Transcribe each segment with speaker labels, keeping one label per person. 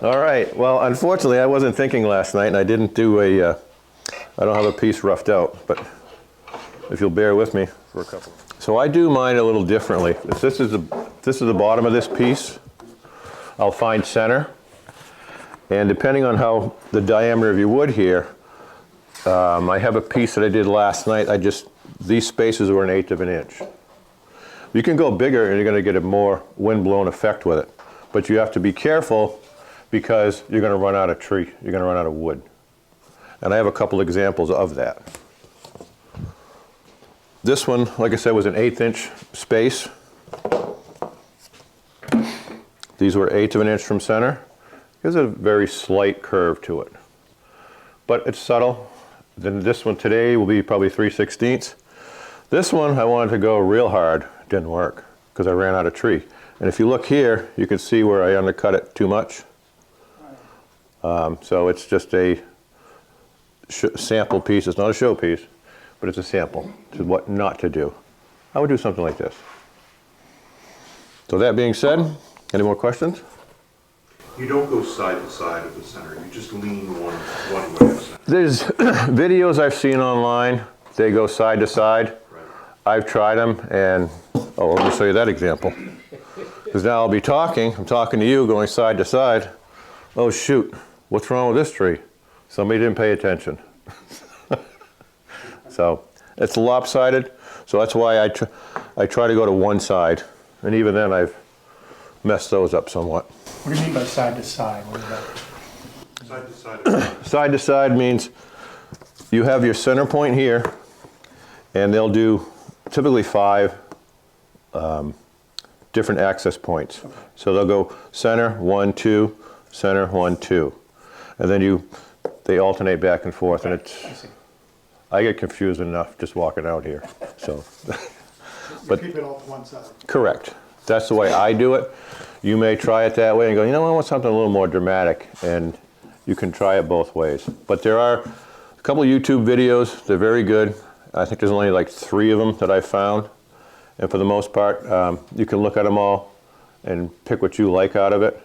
Speaker 1: All right. Well, unfortunately, I wasn't thinking last night, and I didn't do a. I don't have a piece roughed out, but if you'll bear with me for a couple. So I do mine a little differently. If this is the bottom of this piece, I'll find center, and depending on how the diameter of your wood here, I have a piece that I did last night. These spaces were 1/8 of an inch. You can go bigger, and you're going to get a more wind-blown effect with it, but you have to be careful because you're going to run out of tree. You're going to run out of wood. And I have a couple examples of that. This one, like I said, was an 1/8 inch space. These were 1/8 of an inch from center. There's a very slight curve to it, but it's subtle. Then this one today will be probably 3/16. This one I wanted to go real hard. Didn't work because I ran out of tree. And if you look here, you can see where I undercut it too much. So it's just a sample piece. It's not a show piece, but it's a sample to what not to do. I would do something like this. So that being said, any more questions?
Speaker 2: You don't go side to side of the center. You just lean one way of center.
Speaker 1: There's videos I've seen online. They go side to side.
Speaker 2: Right.
Speaker 1: I've tried them, and let me show you that example. Because now I'll be talking. I'm talking to you, going side to side. Oh shoot! What's wrong with this tree? Somebody didn't pay attention. So it's lopsided. So that's why I try to go to one side, and even then I've messed those up somewhat.
Speaker 3: What do you mean by side to side? What is that?
Speaker 2: Side to side.
Speaker 1: Side to side means you have your center point here, and they'll do typically 5 different access points. Okay. So they'll go center, 1, 2, center, 1, 2. And then they alternate back and forth, and I get confused enough just walking out here. So,
Speaker 3: but keep it all to one side.
Speaker 1: Correct. That's the way I do it. You may try it that way and go, you know, I want something a little more dramatic, and you can try it both ways. But there are a couple of YouTube videos. They're very good. I think there's only like 3 of them that I found, and for the most part, you can look at them all and pick what you like out of it.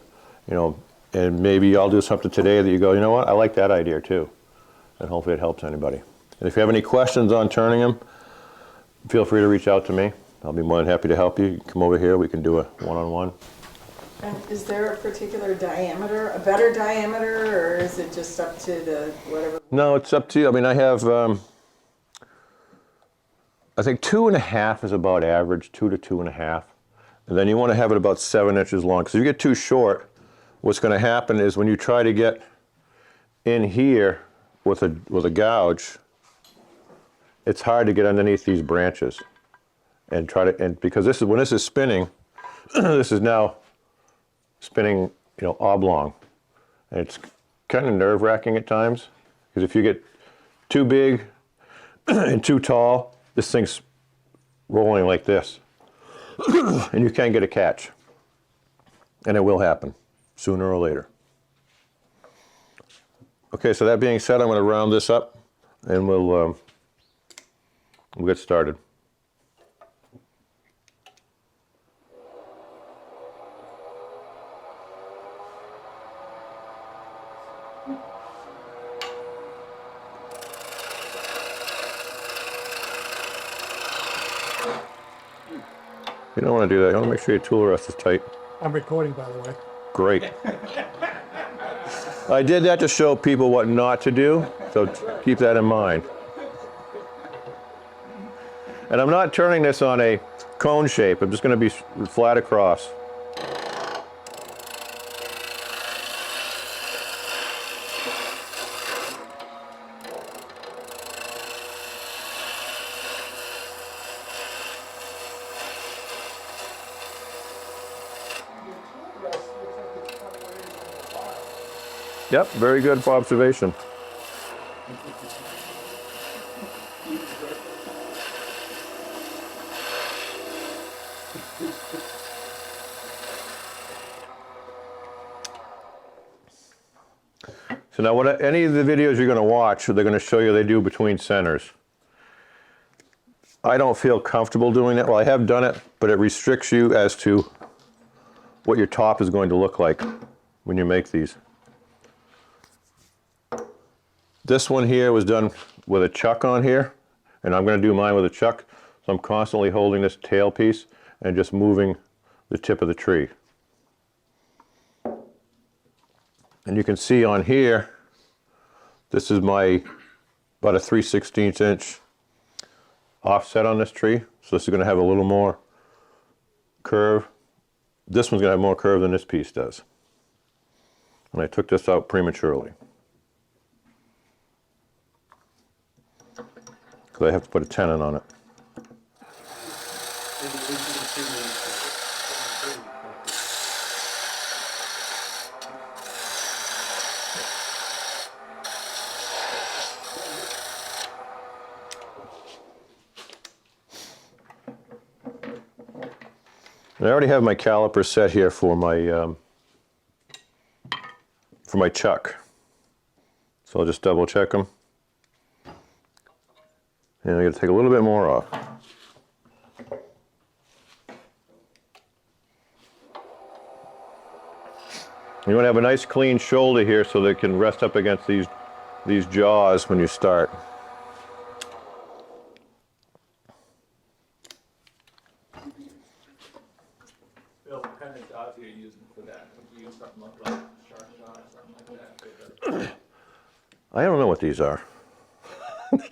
Speaker 1: You know, and maybe I'll do something today that you go, you know what, I like that idea too, and hopefully it helps anybody. And if you have any questions on turning them, feel free to reach out to me. I'll be more than happy to help you. You can come over here, we can do a one-on-one.
Speaker 4: And is there a particular diameter, a better diameter, or is it just up to the whatever?
Speaker 1: No, it's up to you. I mean, I have, I think 2.5 is about average, 2 to 2.5. And then you want to have it about 7 inches long. Because if you get too short, what's going to happen is when you try to get in here with a gouge, it's hard to get underneath these branches. And because when this is spinning, this is now spinning, you know, oblong, and it's kind of nerve-wracking at times because if you get too big and too tall, this thing's rolling like this, and you can't get a catch, and it will happen sooner or later. Okay, so that being said, I'm going to round this up, and we'll get started. You don't want to do that. You want to make sure your tool rest is tight.
Speaker 3: I'm recording, by the way.
Speaker 1: Great. I did that to show people what not to do, so keep that in mind. And I'm not turning this on a cone shape. I'm just going to be flat across. Yep, very good observation. So now, any of the videos you're going to watch, they're going to show you they do between centers. I don't feel comfortable doing that. Well, I have done it, but it restricts you as to what your top is going to look like. when you make these. This one here was done with a chuck on here, and I'm going to do mine with a chuck. So I'm constantly holding this tail piece and just moving the tip of the tree. And you can see on here, this is my about a 3/16 inch offset on this tree. So this is going to have a little more curve. This one's going to have more curve than this piece does. And I took this out prematurely, because I have to put a tenon on it. And I already have my caliper set here for my chuck. So I'll just double check them. And I'm going to take a little bit more off. You want to have a nice clean shoulder here so they can rest up against these jaws when you start.
Speaker 5: Bill, what kind of jaws are you using for that? Would you use something like shark jaw or something like that?
Speaker 1: I don't know what these are.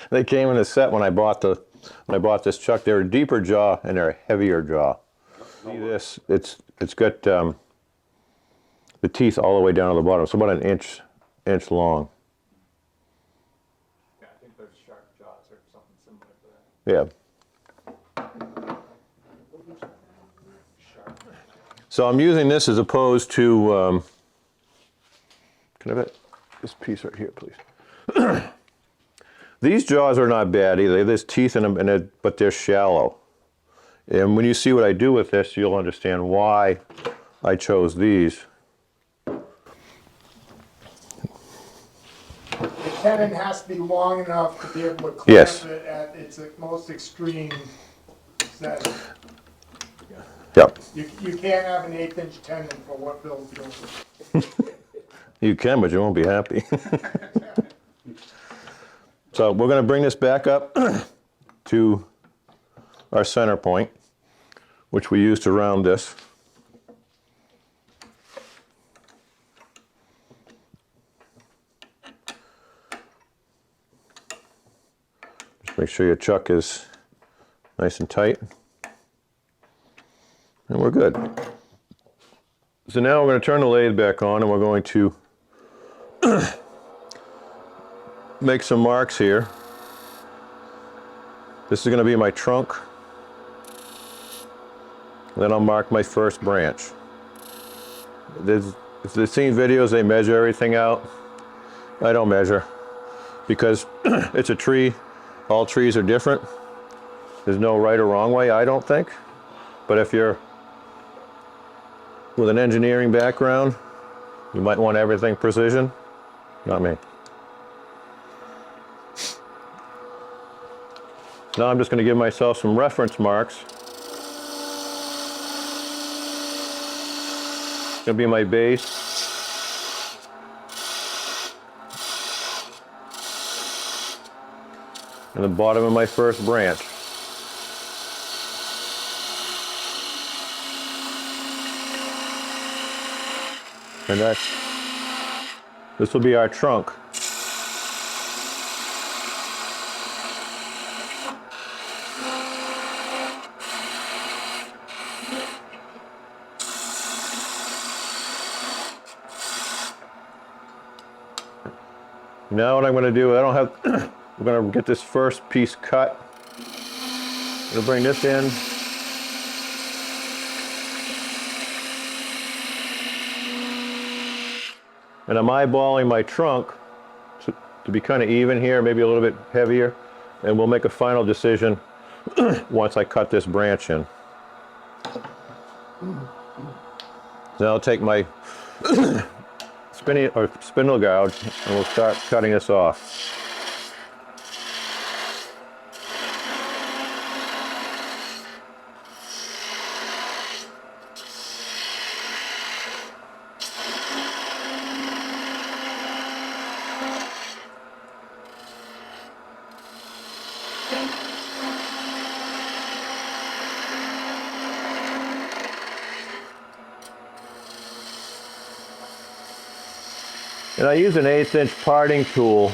Speaker 1: They came in a set when I bought this chuck. They're a deeper jaw and they're a heavier jaw. See this? It's got the teeth all the way down to the bottom. It's about an inch long.
Speaker 5: Yeah, I think those shark jaws or something similar to that.
Speaker 1: Yeah. So I'm using this as opposed to. Can I have this piece right here, please? These jaws are not bad either. There's teeth in them, but they're shallow. And when you see what I do with this, you'll understand why I chose these.
Speaker 6: The tenon has to be long enough to be able to clamp
Speaker 1: Yes.
Speaker 6: it at its most extreme setting.
Speaker 1: Yep.
Speaker 6: You can't have an 1/8 inch tenon for what Bill's doing.
Speaker 1: You can, but you won't be happy. So we're going to bring this back up to our center point, which we use to round this. Just make sure your chuck is nice and tight. And we're good. So now we're going to turn the lathe back on and we're going to make some marks here. This is going to be my trunk. Then I'll mark my first branch. If they've seen videos, they measure everything out. I don't measure because it's a tree. All trees are different. There's no right or wrong way, I don't think. But if you're with an engineering background, you might want everything precision. Not me. Now I'm just going to give myself some reference marks. It's going to be my base. And the bottom of my first branch. And this will be our trunk. Now what I'm going to do, we're going to get this first piece cut. I'm going to bring this in. And I'm eyeballing my trunk to be kind of even here, maybe a little bit heavier. And we'll make a final decision once I cut this branch in. Now I'll take my spindle gouge and we'll start cutting this off. And I use an 1/8 inch parting tool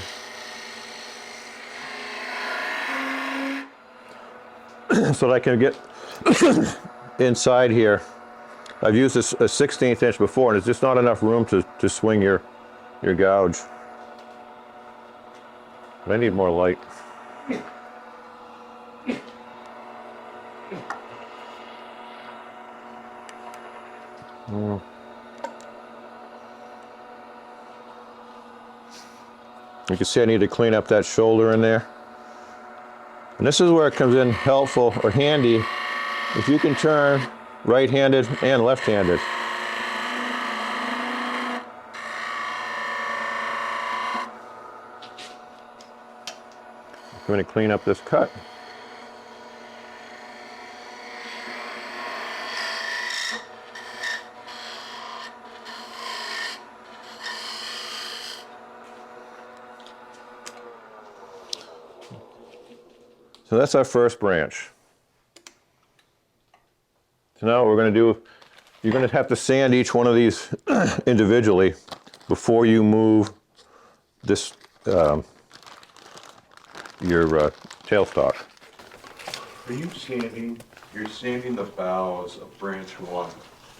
Speaker 1: so that I can get inside here. I've used a 1/16 inch before, and it's just not enough room to swing your gouge. But I need more light. You can see I need to clean up that shoulder in there. And this is where it comes in helpful or handy if you can turn right-handed and left-handed. I'm going to clean up this cut. So that's our first branch. So now what we're going to do, you're going to have to sand each one of these individually before you move this, your tailstock.
Speaker 2: Are you sanding, you're sanding the boughs of branch one.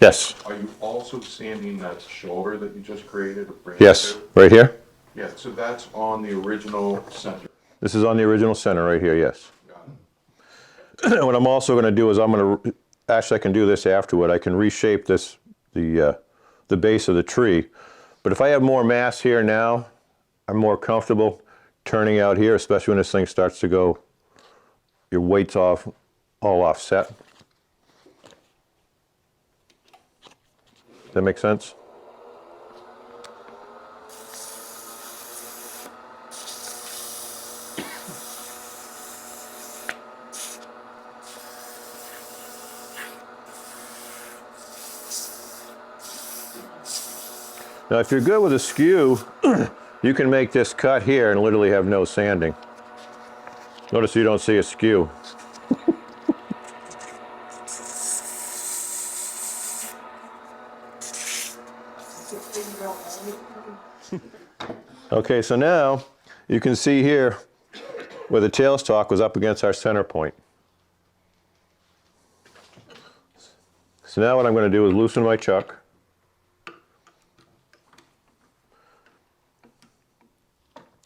Speaker 1: Yes.
Speaker 2: Are you also sanding that shoulder that you just created of branch
Speaker 1: Yes,
Speaker 2: two?
Speaker 1: right here.
Speaker 2: Yeah, so that's on the original center.
Speaker 1: This is on the original center right here, yes.
Speaker 2: Got it.
Speaker 1: What I'm also going to do is I'm going to, actually I can do this afterward, I can reshape this, the base of the tree. But if I have more mass here now, I'm more comfortable turning out here, especially when this thing starts to go, your weight's all offset. Does that make sense? Now, if you're good with a skew, you can make this cut here and literally have no sanding. Notice you don't see a skew. Okay, so now you can see here where the tailstock was up against our center point. So now what I'm going to do is loosen my chuck.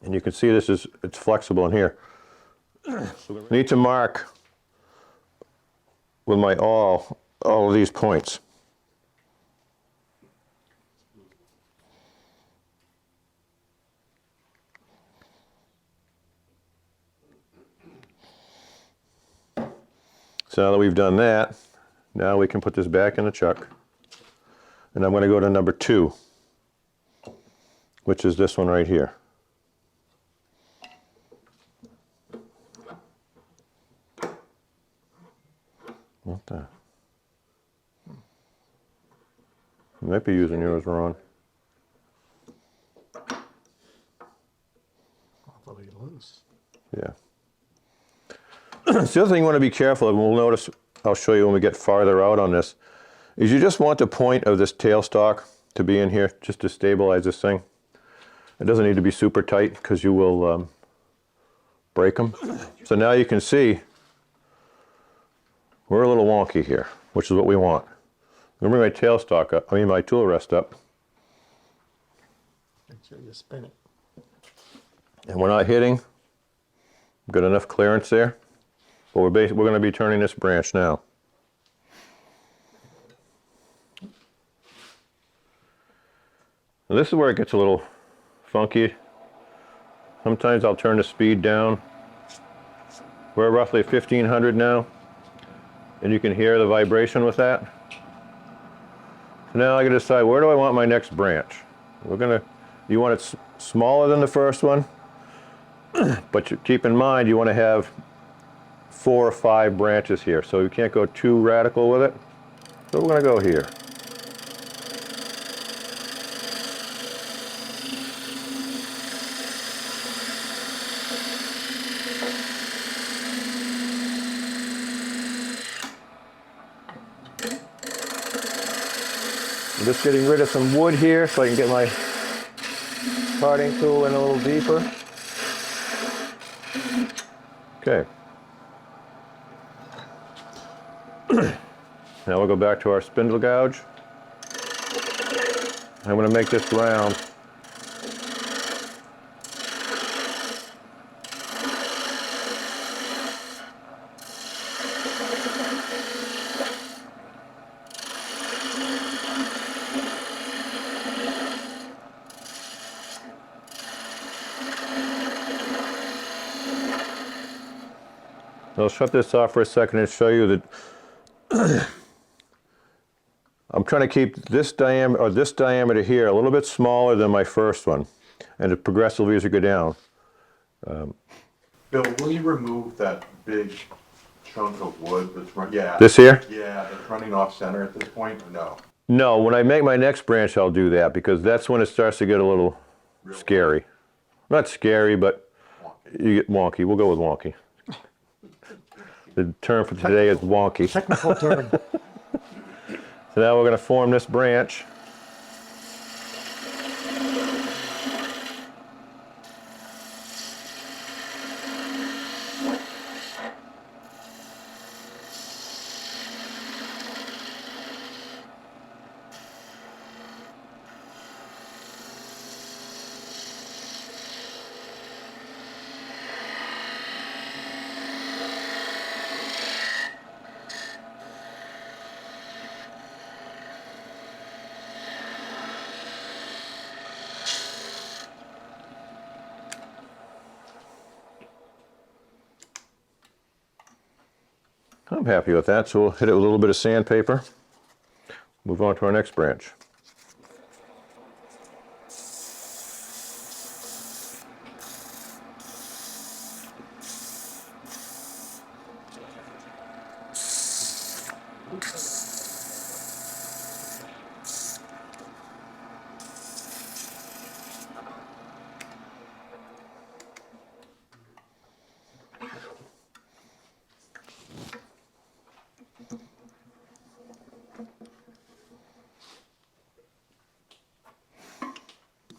Speaker 1: And you can see it's flexible in here. So I need to mark with my all of these points. So now that we've done that, now we can put this back in the chuck. And I'm going to go to number 2, which is this one right here. What the? You might be using yours wrong.
Speaker 6: Awfully loose.
Speaker 1: Yeah. So the other thing you want to be careful of, and we'll notice, I'll show you when we get farther out on this, is you just want the point of this tailstock to be in here just to stabilize this thing. It doesn't need to be super tight because you will break them. So now you can see we're a little wonky here, which is what we want. I'm going to bring my tailstock up, my tool rest up.
Speaker 6: Make sure you spin it.
Speaker 1: And we're not hitting. Got enough clearance there. But we're going to be turning this branch now. Now this is where it gets a little funky. Sometimes I'll turn the speed down. We're roughly 1500 now. And you can hear the vibration with that. So now I can decide, where do I want my next branch? You want it smaller than the first one, but keep in mind you want to have 4 or 5 branches here, so you can't go too radical with it. So we're going to go here. I'm just getting rid of some wood here so I can get my parting tool in a little deeper. Okay. Now we'll go back to our spindle gouge. I'm going to make this round. I'll shut this off for a second and show you that I'm trying to keep this diameter here a little bit smaller than my first one, and it progressively as you go down.
Speaker 2: Bill, will you remove that big chunk of wood that's
Speaker 1: This here?
Speaker 2: Yeah, that's running off center at this point, or no?
Speaker 1: No, when I make my next branch, I'll do that because that's when it starts to get a little scary. Not scary, but you get wonky. We'll go with wonky. The term for today is wonky.
Speaker 3: Technical term.
Speaker 1: So now we're going to form this branch. I'm happy with that, so we'll hit it with a little bit of sandpaper. Move on to our next branch.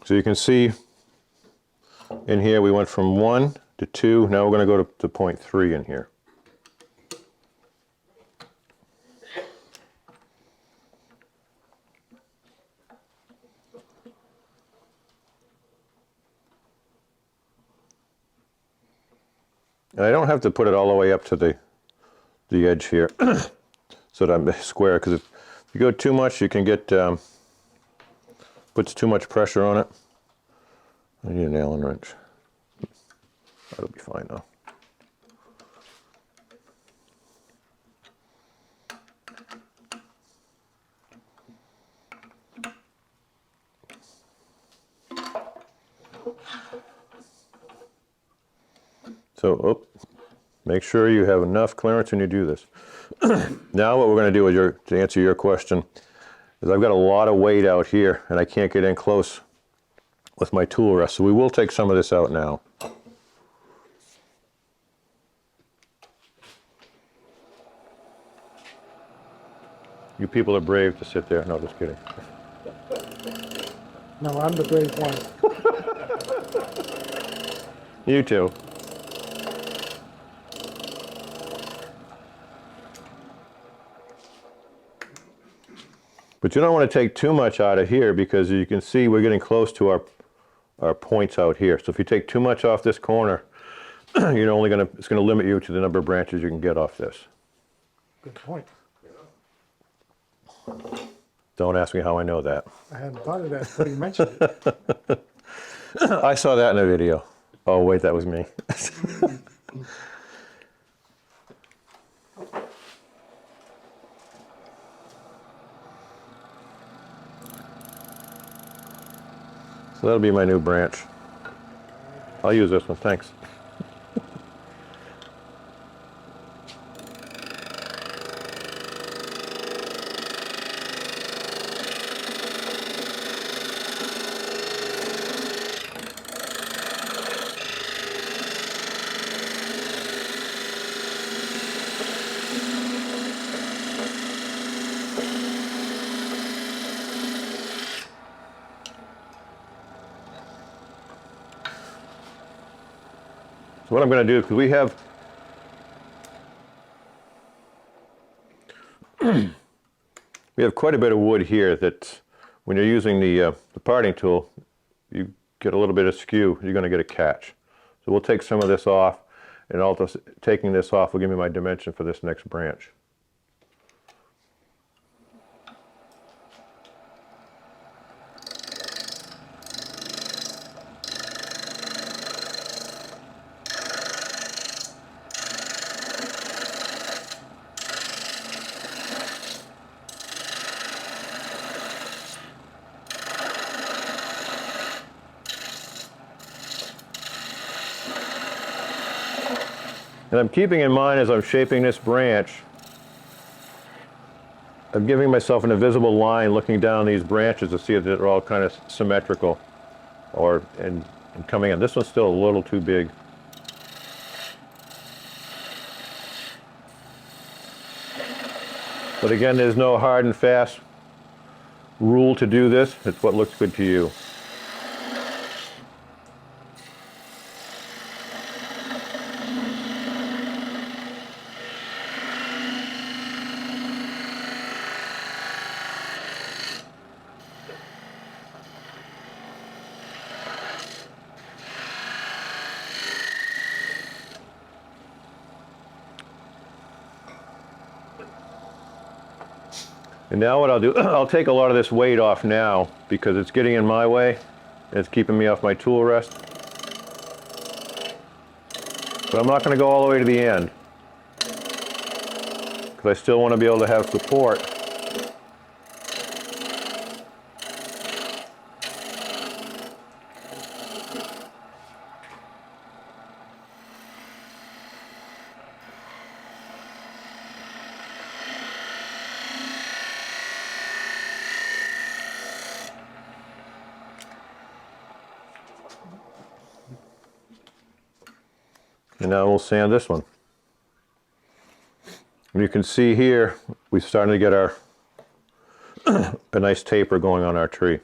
Speaker 1: So you can see in here we went from 1 to 2, now we're going to go to 0.3 in here. And I don't have to put it all the way up to the edge here so that I'm square, because if you go too much you can get puts too much pressure on it. I need an Allen wrench. That'll be fine though. So, make sure you have enough clearance when you do this. Now what we're going to do is to answer your question is I've got a lot of weight out here and I can't get in close with my tool rest, so we will take some of this out now. You people are brave to sit there. No, just kidding.
Speaker 3: No, I'm the brave one.
Speaker 1: You too. But you don't want to take too much out of here because you can see we're getting close to our points out here. So if you take too much off this corner, it's going to limit you to the number of branches you can get off this.
Speaker 3: Good point.
Speaker 1: Don't ask me how I know that.
Speaker 3: I hadn't thought of that until you mentioned it.
Speaker 1: I saw that in a video. Oh wait, that was me. So that'll be my new branch. I'll use this one, thanks. So what I'm going to do, because we have quite a bit of wood here that when you're using the parting tool, you get a little bit of skew, you're going to get a catch. So we'll take some of this off, and also taking this off will give me my dimension for this next branch. And I'm keeping in mind as I'm shaping this branch, I'm giving myself an invisible line looking down these branches to see if they're all kind of symmetrical and coming in. This one's still a little too big. But again, there's no hard and fast rule to do this. It's what looks good to you. And now what I'll do, I'll take a lot of this weight off now because it's getting in my way. It's keeping me off my tool rest. But I'm not going to go all the way to the end because I still want to be able to have support. And now we'll sand this one. And you can see here, we're starting to get our a nice taper going on our tree.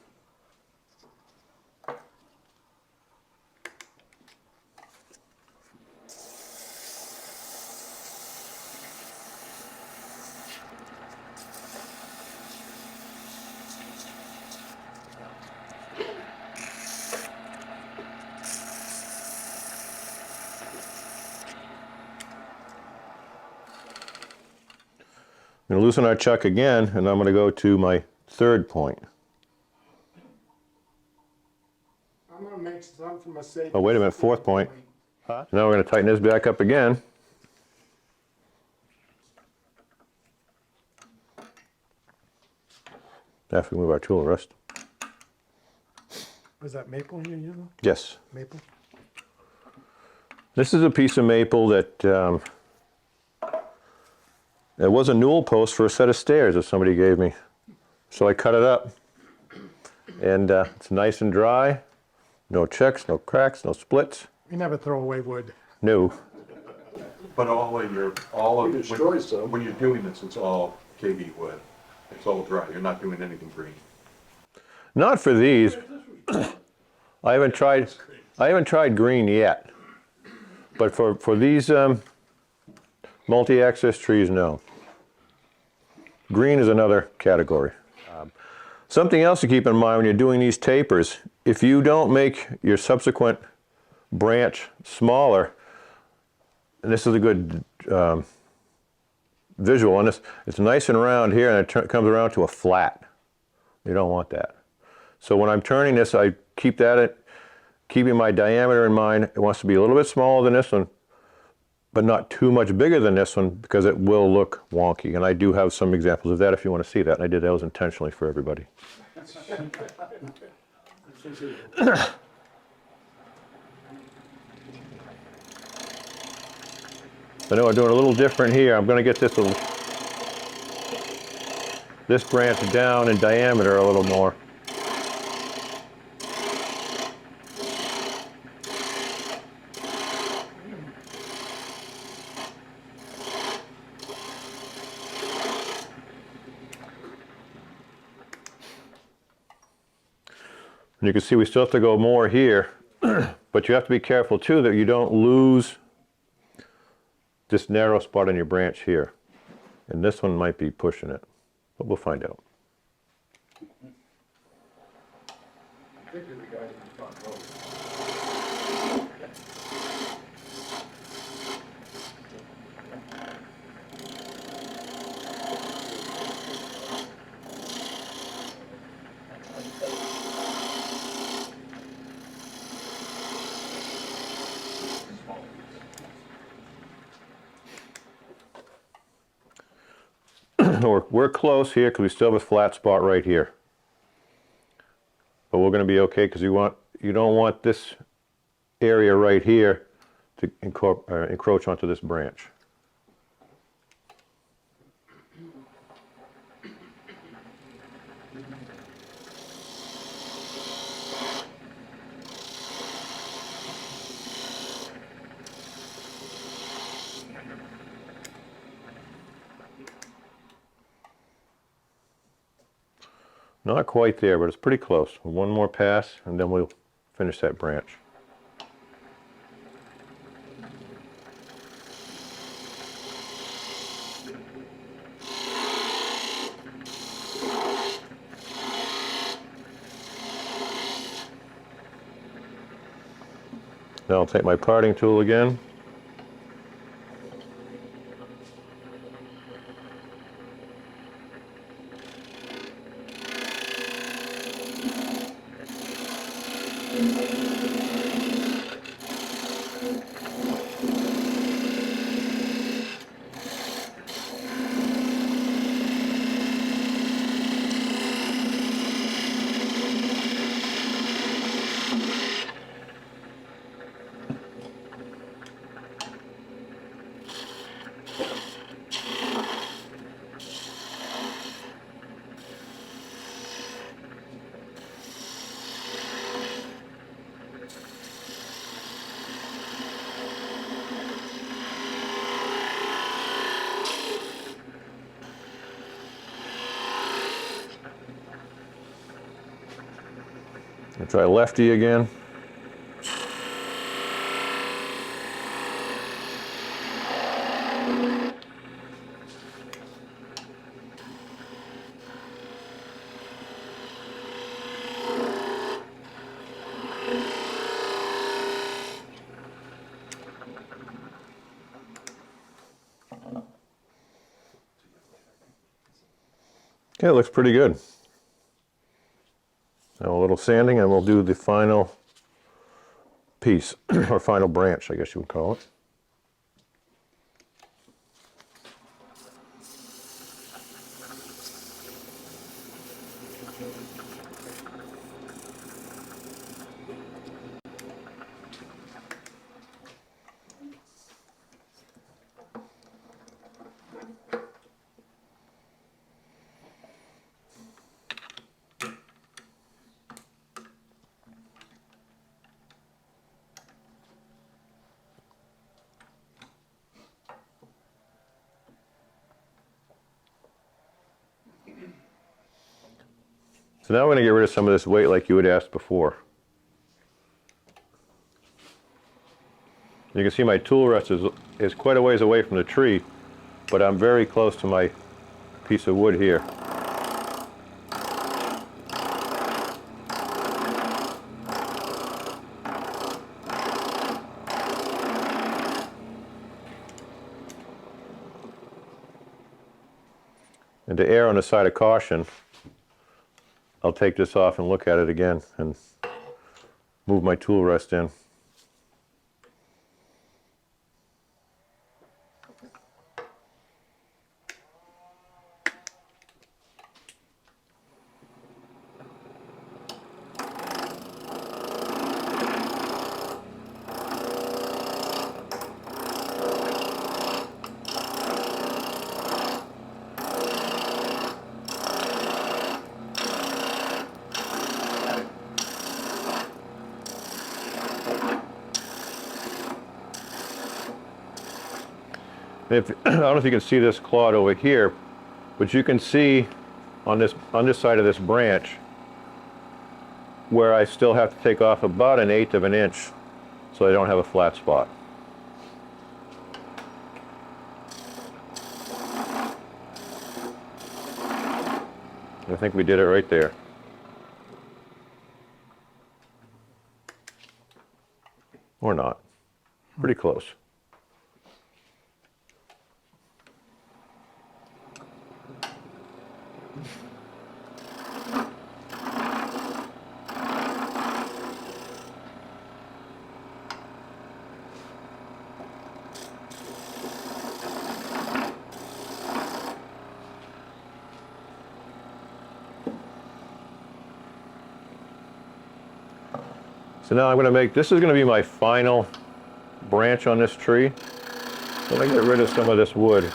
Speaker 1: I'm going to loosen our chuck again, and I'm going to go to my third point.
Speaker 6: I'm gonna make some mistake.
Speaker 1: Oh, wait a minute, fourth point. Now we're going to tighten this back up again. After we move our tool rest.
Speaker 3: Was that maple you're using?
Speaker 1: Yes.
Speaker 3: Maple?
Speaker 1: This is a piece of maple that it was a newel post for a set of stairs that somebody gave me. So I cut it up. And it's nice and dry. No checks, no cracks, no splits.
Speaker 3: You never throw away wood.
Speaker 1: No.
Speaker 2: But all of when you're doing this, it's all KB wood. It's all dry. You're not doing anything green.
Speaker 1: Not for these. I haven't tried green yet. But for these multi-axis trees, no. Green is another category. Something else to keep in mind when you're doing these tapers, if you don't make your subsequent branch smaller, and this is a good visual on this, it's nice and round here and it comes around to a flat. You don't want that. So when I'm turning this, I keep that keeping my diameter in mind. It wants to be a little bit smaller than this one, but not too much bigger than this one because it will look wonky. And I do have some examples of that if you want to see that. And I did those intentionally for everybody. I know I'm doing a little different here. I'm going to get this branch down in diameter a little more. And you can see we still have to go more here, but But you have to be careful too that you don't lose this narrow spot on your branch here. And this one might be pushing it, but we'll find out.
Speaker 5: Particularly the guys in the front row.
Speaker 1: We're close here because we still have a flat spot right here. But we're going to be okay because you don't want this area right here to encroach onto this branch. Not quite there, but it's pretty close. One more pass, and then we'll finish that branch. Now I'll take my parting tool again. I'll try lefty again. Okay, it looks pretty good. Now a little sanding and we'll do the final piece, or final branch, I guess you would call it. So now we're going to get rid of some of this weight like you had asked before. You can see my tool rest is quite a ways away from the tree, but I'm very close to my piece of wood here. And to err on the side of caution, I'll take this off and look at it again and move my tool rest in. I don't know if you can see this clod over here, but you can see on this side of this branch where I still have to take off about 1/8 of an inch so they don't have a flat spot. I think we did it right there. Or not. Pretty close. So now I'm going to make, this is going to be my final branch on this tree. So I'm going to get rid of some of this wood.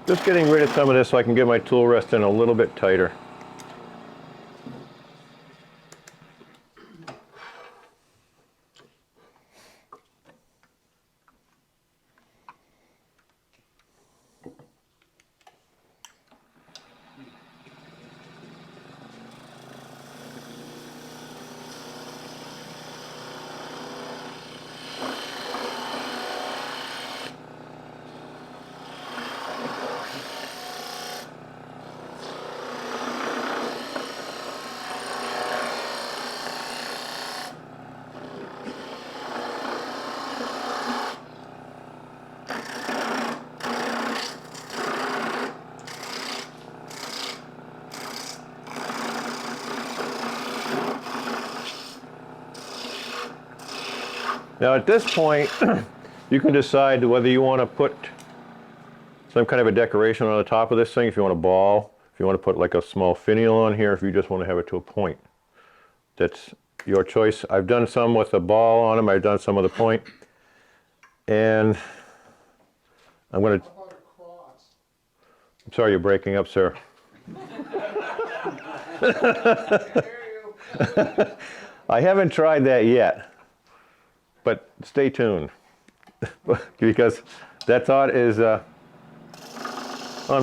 Speaker 1: Just getting rid of some of this so I can get my tool rest in a little bit tighter. Now at this point, you can decide whether you want to put some kind of a decoration on the top of this thing, if you want a ball, if you want to put like a small finial on here, if you just want to have it to a point. That's your choice. I've done some with a ball on them, I've done some with a point. And I'm going to...
Speaker 6: How about a cross?
Speaker 1: I'm sorry you're breaking up, sir. I haven't tried that yet. But stay tuned, because that thought is on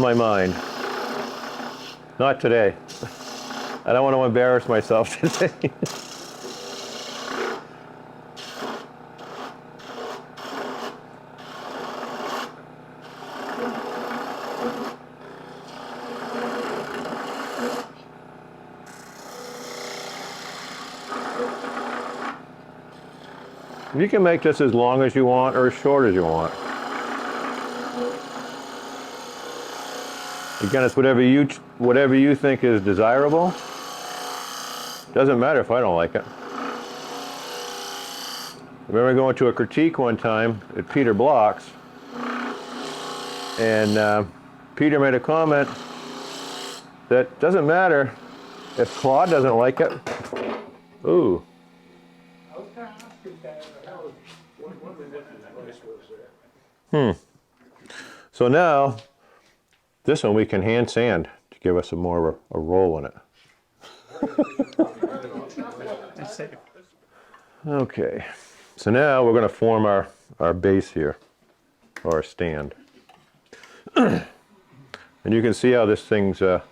Speaker 1: my mind. Not today. I don't want to embarrass myself today. You can make this as long as you want or as short as you want. Again, it's whatever you think is desirable. Doesn't matter if I don't like it. I remember going to a critique one time at Peter Block's, and Peter made a comment that doesn't matter if Claude doesn't like it. Ooh. So now, this one we can hand sand to give us a more a roll in it.
Speaker 3: That's safe.
Speaker 1: Okay, so now we're going to form our base here, or our stand. And you can see how this thing's, yeah.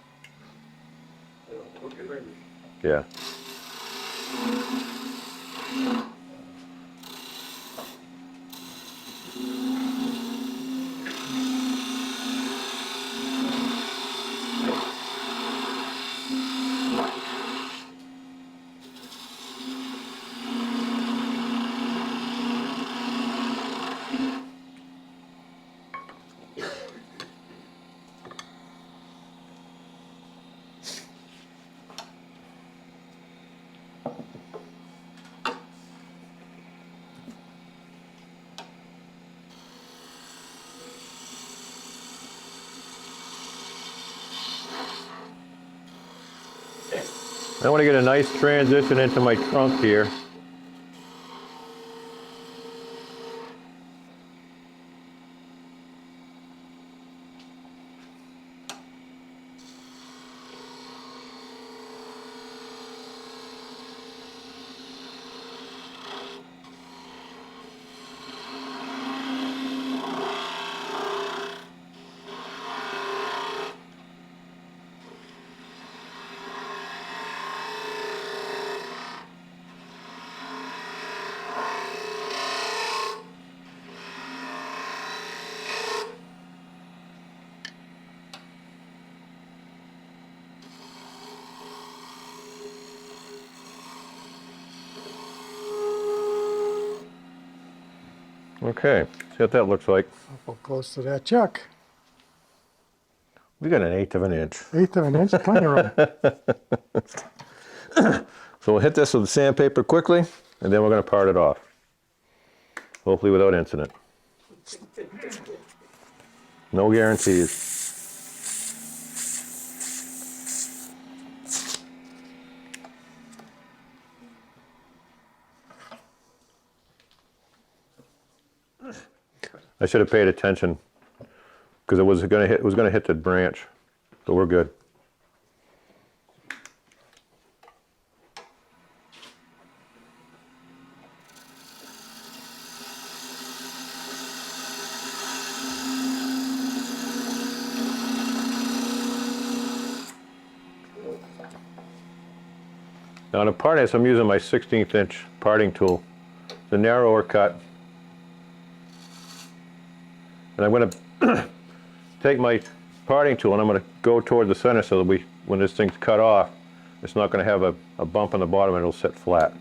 Speaker 1: I want to get a nice transition into my trunk here. Okay, see what that looks like.
Speaker 3: Awful close to that chuck.
Speaker 1: We got an 1/8 of an inch.
Speaker 3: 1/8 of an inch, plenty of room.
Speaker 1: So we'll hit this with sandpaper quickly, and then we're going to part it off. Hopefully without incident. No guarantees. I should have paid attention because it was going to hit the branch, but we're good. Now to part this, I'm using my 16th inch parting tool. It's a narrower cut. And I'm going to take my parting tool and I'm going to go toward the center so that when this thing's cut off, it's not going to have a bump on the bottom and it'll sit flat.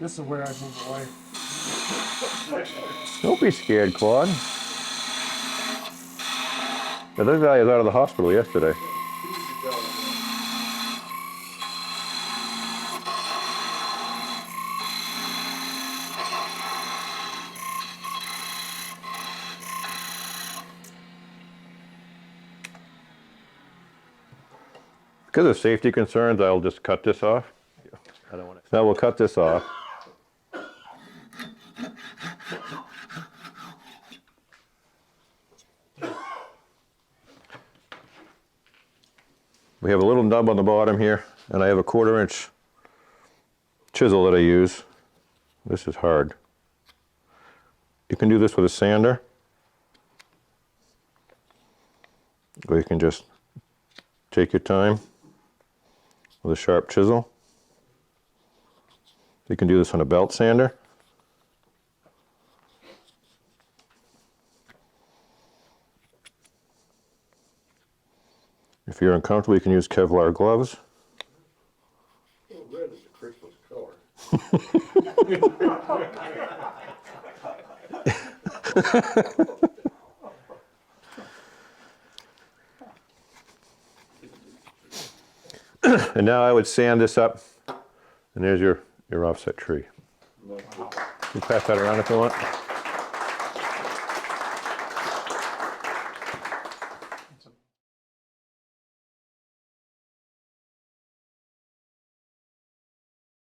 Speaker 3: This is where I move away.
Speaker 1: Don't be scared, Claude. Now, this guy is out of the hospital yesterday. Because of safety concerns, I'll just cut this off. I don't want to. Now we'll cut this off. We have a little nub on the bottom here, and I have a 1/4 inch chisel that I use. This is hard. You can do this with a sander, or you can just take your time with a sharp chisel. You can do this on a belt sander. If you're uncomfortable, you can use Kevlar gloves.
Speaker 2: Red is a Christmas color.
Speaker 1: And now I would sand this up, and there's your offset tree. You pass that around if you want.